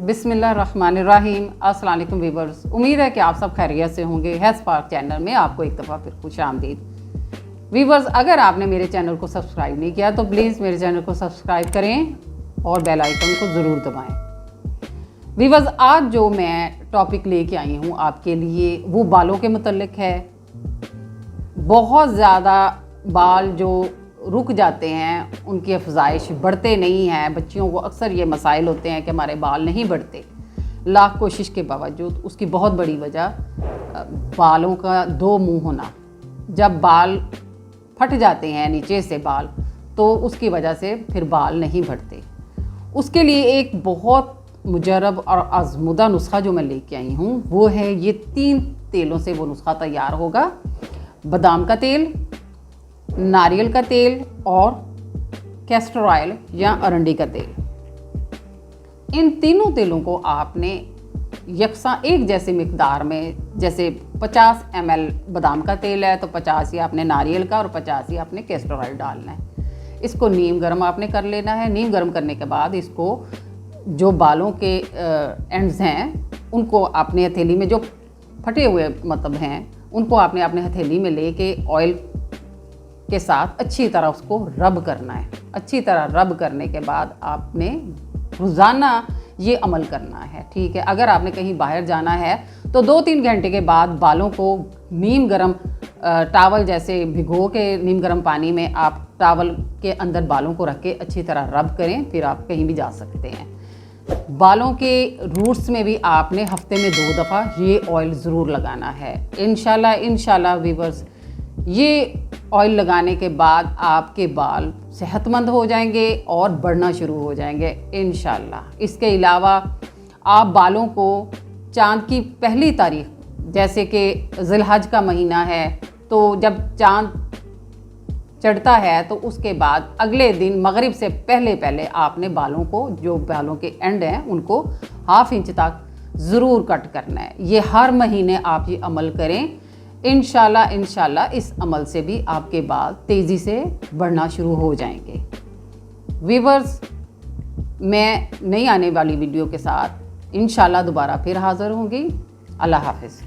बिस्मिल्लाहिर्रहमानिर्रहीम। अस्सलाम वालेकुम वीवर्स, उम्मीद है कि आप सब खैरियत से होंगे। हेल्थ पार्क चैनल में आपको एक दफ़ा फिर खुश आमदीद। वीवर्स, अगर आपने मेरे चैनल को सब्सक्राइब नहीं किया तो प्लीज़ मेरे चैनल को सब्सक्राइब करें और बेल आइकन को ज़रूर दबाएं। वीवर्स, आज जो मैं टॉपिक लेके आई हूँ आपके लिए वो बालों के मुतल्लिक है। बहुत ज़्यादा बाल जो रुक जाते हैं, उनकी अफजाइश बढ़ते नहीं हैं। बच्चियों को अक्सर ये मसाइल होते हैं कि हमारे बाल नहीं बढ़ते। लाख कोशिश के बावजूद उसकी बहुत बड़ी वजह बालों का दो मुंह होना। जब बाल फट जाते हैं नीचे से बाल, तो उसकी वजह से फिर बाल नहीं बढ़ते। उसके लिए एक बहुत मुजरब और आजमुदा नुस्खा जो मैं लेके आई हूँ वो है ये 3 तेलों से वो नुस्खा तैयार होगा। बादाम का तेल, नारियल का तेल और कैस्टर ऑयल या अरंडी का तेल। इन तीनों तेलों को आपने यकसा एक जैसे मिकदार में, जैसे 50 ml बादाम का तेल है तो 50 ही आपने नारियल का और 50 ही आपने कैस्टर ऑयल डालना है। इसको नीम गर्म आपने कर लेना है। नीम गर्म करने के बाद इसको जो बालों के एंड्स हैं उनको आपने हथेली में, जो फटे हुए मतलब हैं, उनको आपने अपने हथेली में लेके ऑयल के साथ अच्छी तरह उसको रब करना है। अच्छी तरह रब करने के बाद आपने रोज़ाना ये अमल करना है, ठीक है। अगर आपने कहीं बाहर जाना है तो 2-3 घंटे के बाद बालों को नीम गर्म टावल जैसे भिगो के नीम गर्म पानी में आप टावल के अंदर बालों को रख के अच्छी तरह रब करें, फिर आप कहीं भी जा सकते हैं। बालों के रूट्स में भी आपने हफ्ते में 2 दफ़ा ये ऑयल ज़रूर लगाना है। इंशाल्लाह वीवर्स, ये ऑयल लगाने के बाद आपके बाल सेहतमंद हो जाएंगे और बढ़ना शुरू हो जाएंगे इंशाल्लाह। इसके अलावा आप बालों को चाँद की पहली तारीख, जैसे कि ज़िलहज का महीना है, तो जब चाँद चढ़ता है तो उसके बाद अगले दिन मगरिब से पहले आपने बालों को, जो बालों के एंड हैं, उनको 1/2 इंच तक ज़रूर कट करना है। ये हर महीने आप ये अमल करें। इंशाल्लाह इस अमल से भी आपके बाल तेज़ी से बढ़ना शुरू हो जाएंगे। वीवर्स, मैं नई आने वाली वीडियो के साथ इंशाल्लाह दोबारा फिर हाज़िर होंगी। अल्लाह हाफ़िज़।